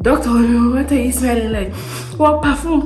Doctor, what are you smelling like? What perfume?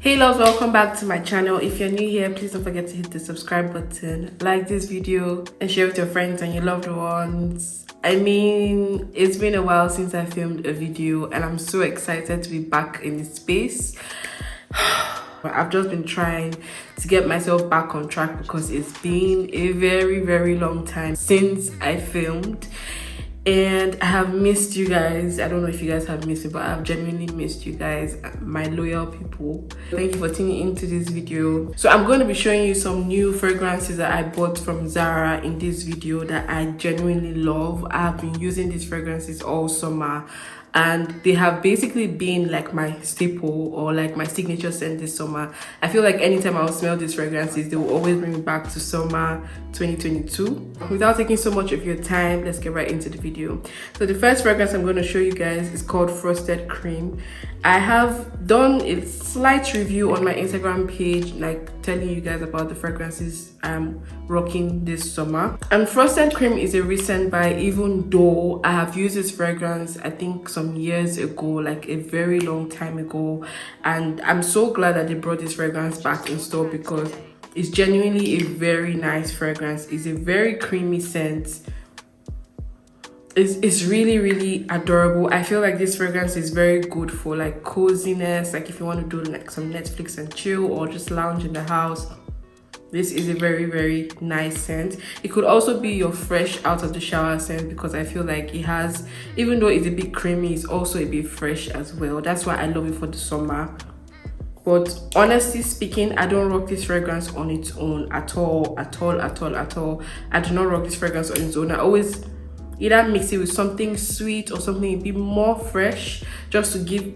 Hey loves, welcome back to my channel. If you're new here, please don't forget to hit the subscribe button, like this video, and share with your friends and your loved ones. I mean, it's been a while since I filmed a video and I'm so excited to be back in this space. I've just been trying to get myself back on track because it's been a very long time since I filmed. And I have missed you guys. I don't know if you guys have missed me, but I've genuinely missed you guys, my loyal people. Thank you for tuning into this video. So I'm going to be showing you some new fragrances that I bought from Zara in this video that I genuinely love. I have been using these fragrances all summer and they have basically been like my staple or like my signature scent this summer. I feel like anytime I'll smell these fragrances, they will always bring me back to summer 2022. Without taking so much of your time, let's get right into the video. So the first fragrance I'm going to show you guys is called Frosted Cream. I have done a slight review on my Instagram page, like telling you guys about the fragrances I'm rocking this summer. And Frosted Cream is a recent buy, even though I have used this fragrance I think some years ago, like a very long time ago, and I'm so glad that they brought this fragrance back in store because it's genuinely a very nice fragrance. It's a very creamy scent. It's really adorable. I feel like this fragrance is very good for like coziness, like if you want to do like some Netflix and chill or just lounge in the house. This is a very nice scent. It could also be your fresh out of the shower scent because I feel like it has, even though it's a bit creamy, it's also a bit fresh as well. That's why I love it for the summer. But honestly speaking, I don't rock this fragrance on its own at all. I do not rock this fragrance on its own. I always either mix it with something sweet or something a bit more fresh, just to give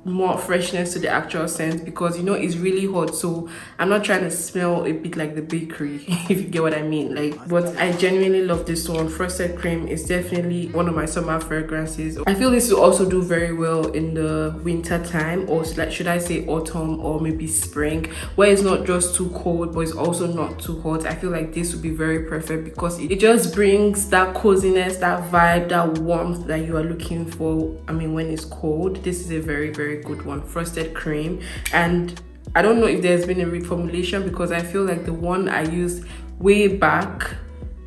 more freshness to the actual scent, because you know it's really hot, so I'm not trying to smell a bit like the bakery if you get what I mean. Like, but I genuinely love this one. Frosted Cream is definitely one of my summer fragrances. I feel this will also do very well in the winter time, or like should I say autumn or maybe spring, where it's not just too cold but it's also not too hot. I feel like this would be very perfect because it just brings that coziness, that vibe, that warmth that you are looking for. I mean, when it's cold, this is a very good one. Frosted Cream. And I don't know if there's been a reformulation because I feel like the one I used way back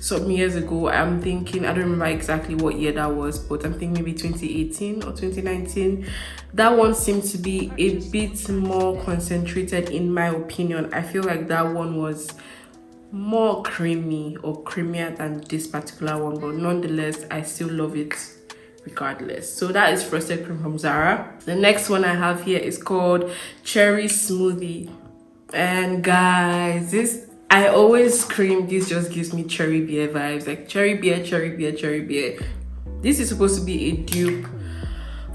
some years ago, I'm thinking, I don't remember exactly what year that was, but I'm thinking maybe 2018 or 2019. That one seemed to be a bit more concentrated in my opinion. I feel like that one was more creamy or creamier than this particular one, but nonetheless I still love it regardless. So that is Frosted Cream from Zara. The next one I have here is called Cherry Smoothie. And guys, this, I always scream, this just gives me cherry beer vibes, like cherry beer. This is supposed to be a dupe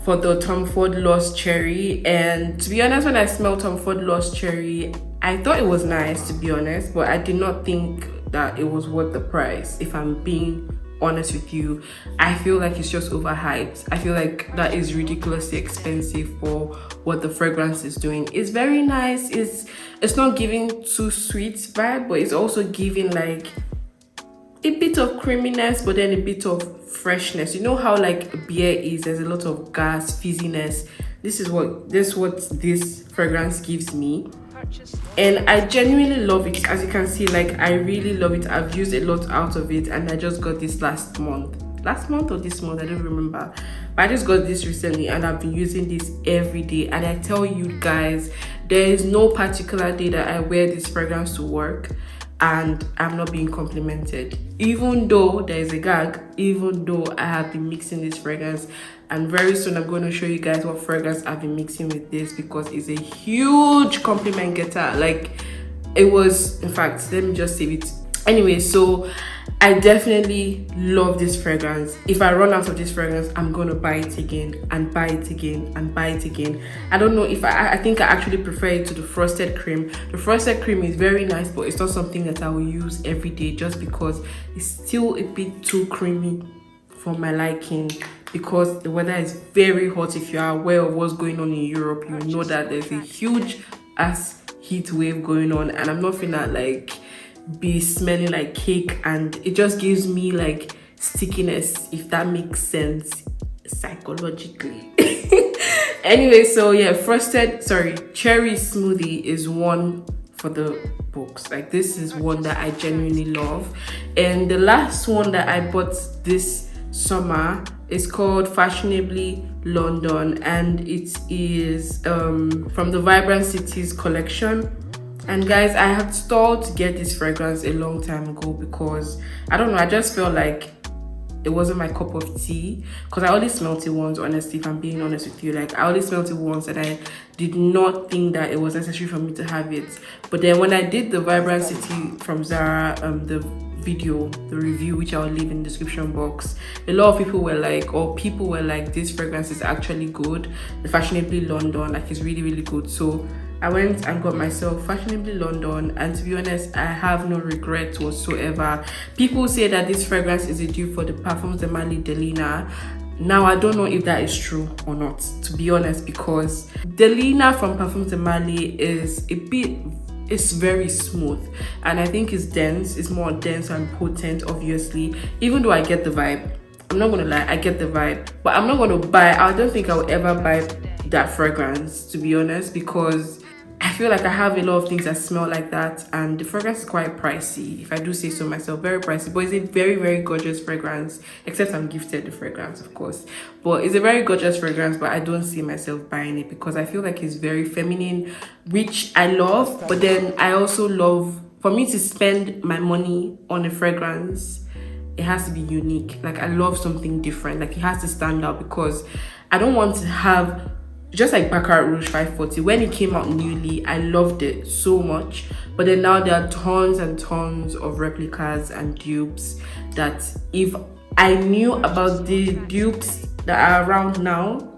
for the TOMFORD Lost Cherry, and to be honest, when I smelled TOMFORD Lost Cherry, I thought it was nice, to be honest, but I did not think that it was worth the price. If I'm being honest with you, I feel like it's just overhyped. I feel like that is ridiculously expensive for what the fragrance is doing. It's very nice. It's not giving too sweet vibe, but it's also giving like a bit of creaminess, but then a bit of freshness. You know how like beer is, there's a lot of gas, fizziness. This is what this fragrance gives me. And I genuinely love it. As you can see, like I really love it. I've used a lot out of it, and I just got this last month or this month, I don't remember, but I just got this recently and I've been using this every day. And I tell you guys, there is no particular day that I wear this fragrance to work and I'm not being complimented, even though there is a gag, even though I have been mixing this fragrance. And very soon I'm going to show you guys what fragrance I've been mixing with this, because it's a huge compliment getter. Like, it was, in fact, let me just save it. Anyway, so I definitely love this fragrance. If I run out of this fragrance, I'm gonna buy it again and buy it again and buy it again. I don't know if I think I actually prefer it to the Frosted Cream. The Frosted Cream is very nice, but it's not something that I will use every day just because it's still a bit too creamy for my liking, because the weather is very hot. If you are aware of what's going on in Europe, you know that there's a huge ass heat wave going on, and I'm not finna like be smelling like cake, and it just gives me like stickiness, if that makes sense psychologically. Anyway, so yeah, cherry smoothie is one for the books. Like, this is one that I genuinely love. And the last one that I bought this summer is called Fashionably London, and it is from the Vibrant Cities collection. And guys, I had stalled to get this fragrance a long time ago because I don't know, I just felt like it wasn't my cup of tea, because I only smelled it once, honestly, if I'm being honest with you. Like, I only smelled it once and I did not think that it was necessary for me to have it. But then when I did the Vibrant City from Zara, the review, which I'll leave in the description box, a lot of people were like, this fragrance is actually good. The Fashionably London, like, is really, really good. So I went and got myself Fashionably London, and to be honest, I have no regret whatsoever. People say that this fragrance is a dupe for the Parfums de Marly DELINA. Now, I don't know if that is true or not, to be honest, because DELINA from Parfums de Marly is it's very smooth, and I think it's dense. It's more dense and potent, obviously, even though I get the vibe. I'm not gonna lie, I get the vibe, but I'm not gonna buy. I don't think I will ever buy that fragrance, to be honest, because I feel like I have a lot of things that smell like that, and the fragrance is quite pricey, if I do say so myself. Very pricey, but it's a very, very gorgeous fragrance, except I'm gifted the fragrance, of course. But it's a very gorgeous fragrance, but I don't see myself buying it because I feel like it's very feminine, which I love. But then I also love, for me to spend my money on a fragrance, it has to be unique. Like, I love something different. Like, it has to stand out, because I don't want to have, just like Baccarat Rouge 540, when it came out newly, I loved it so much, but then now there are tons and tons of replicas and dupes that, if I knew about the dupes that are around now,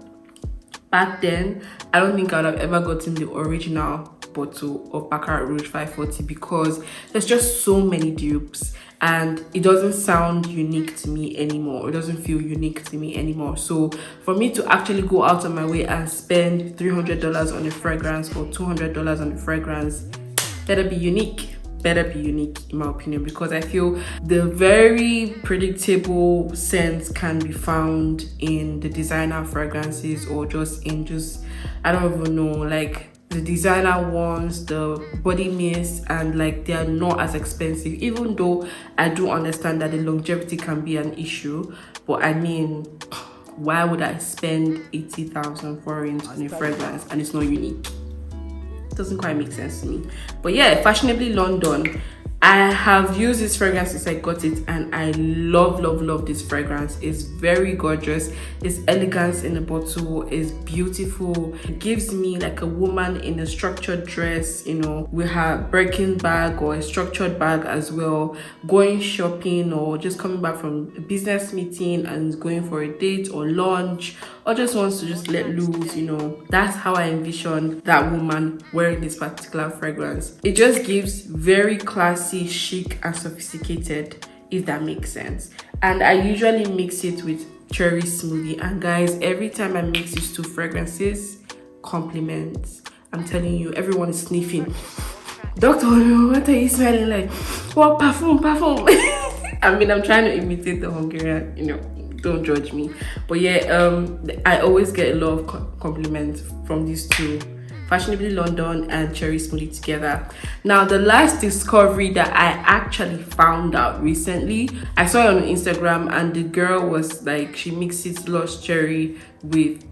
back then, I don't think I would have ever gotten the original bottle of Baccarat Rouge 540, because there's just so many dupes and it doesn't sound unique to me anymore. It doesn't feel unique to me anymore. So for me to actually go out of my way and spend $300 on a fragrance or $200 on a fragrance, better be unique in my opinion, because I feel the very predictable scents can be found in the designer fragrances, or I don't even know, like the designer ones, the body mist, and like they are not as expensive, even though I do understand that the longevity can be an issue. But I mean, why would I spend 80,000 foreign on a fragrance and it's not unique? It doesn't quite make sense to me. But yeah, Fashionably London, I have used this fragrance since I got it, and I love this fragrance. It's very gorgeous. It's elegance in the bottle. It's beautiful. It gives me like a woman in a structured dress, you know, with her Birkin bag or a structured bag as well, going shopping or just coming back from a business meeting and going for a date or lunch, or just wants to just let loose, you know. That's how I envision that woman wearing this particular fragrance. It just gives very classy, chic and sophisticated, if that makes sense. And I usually mix it with cherry smoothie, and guys, every time I mix these two fragrances, compliments. I'm telling you, everyone is sniffing. Doctor, what are you smelling like? What perfume? I mean, I'm trying to imitate the Hungarian, you know, don't judge me. But yeah, I always get a lot of compliments from these two, Fashionably London and cherry smoothie together. Now, the last discovery that I actually found out recently, I saw it on Instagram, and the girl was like, she mixes Lost Cherry with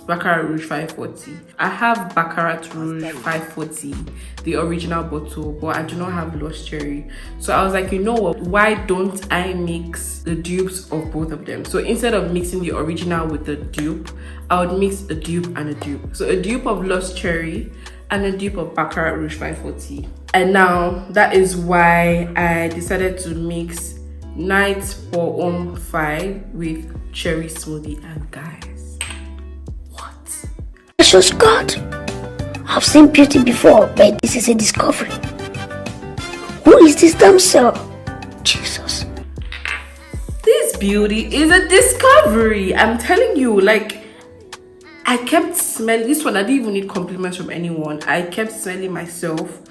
Baccarat Rouge 540. I have Baccarat Rouge 540, the original bottle, but I do not have Lost Cherry. So I was like, you know what, why don't I mix the dupes of both of them? So instead of mixing the original with the dupe, I would mix a dupe and a dupe. So a dupe of Lost Cherry and a dupe of Baccarat Rouge 540. And now that is why I decided to mix Night for Home 5 with cherry smoothie. And guys, Precious God, I've seen beauty before, but this is a discovery. Who is this damsel? Jesus. This beauty is a discovery. I'm telling you, like, I kept smelling this one. I didn't even need compliments from anyone. I kept smelling myself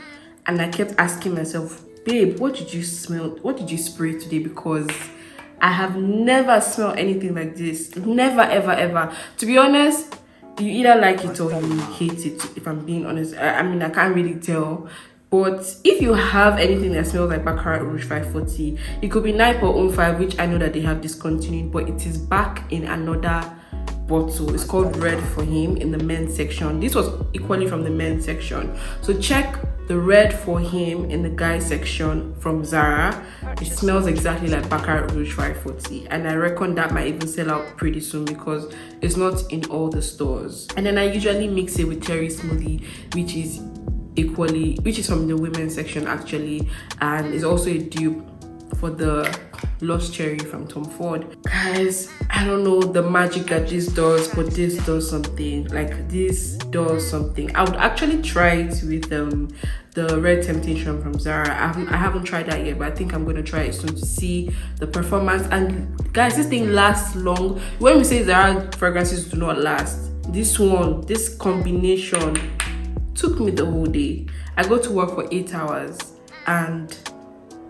and I kept asking myself, babe, what did you smell? What did you spray today? Because I have never smelled anything like this. Never, ever, ever. To be honest, you either like it or you hate it, if I'm being honest. I mean, I can't really tell. But if you have anything that smells like Baccarat Rouge 540, it could be 9.05, which I know that they have discontinued, but it is back in another bottle. It's called Red for Him in the men's section. This was equally from the men's section. So check the Red for Him in the guys section from Zara. It smells exactly like Baccarat Rouge 540, and I reckon that might even sell out pretty soon because it's not in all the stores. And then I usually mix it with Cherry Smoothie, which is from the women's section actually, and is also a dupe for the Lost Cherry from TOMFORD. Guys, I don't know the magic that this does, but this does something. Like, this does something. I would actually try it with the Red Temptation from Zara. I haven't tried that yet, but I think I'm gonna try it soon to see the performance. And guys, this thing lasts long. When we say Zara fragrances do not last, this combination took me the whole day. I go to work for 8 hours and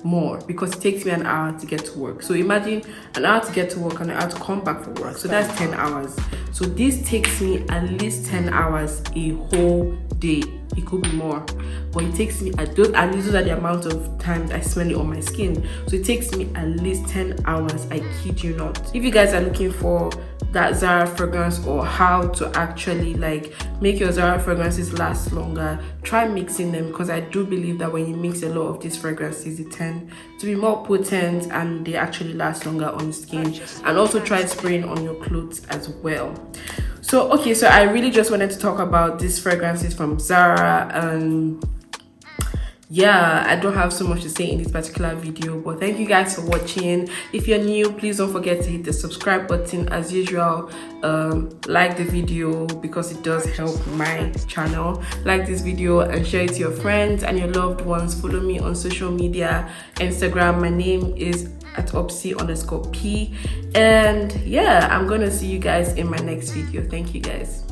more because it takes me an hour to get to work. So imagine an hour to get to work and an hour to come back from work. So that's 10 hours. So this takes me at least 10 hours a whole day. It could be more, but it takes me those are the amount of times I smell it on my skin. So it takes me at least 10 hours. I kid you not. If you guys are looking for that Zara fragrance or how to actually like make your Zara fragrances last longer, try mixing them, because I do believe that when you mix a lot of these fragrances, they tend to be more potent and they actually last longer on skin. And also try spraying on your clothes as well. So okay, so I really just wanted to talk about these fragrances from Zara, and yeah, I don't have so much to say in this particular video, but thank you guys for watching. If you're new, please don't forget to hit the subscribe button as usual. Like the video because it does help my channel. Like this video and share it to your friends and your loved ones. Follow me on social media, Instagram. My name is at OBSY_P, and yeah, I'm gonna see you guys in my next video. Thank you guys.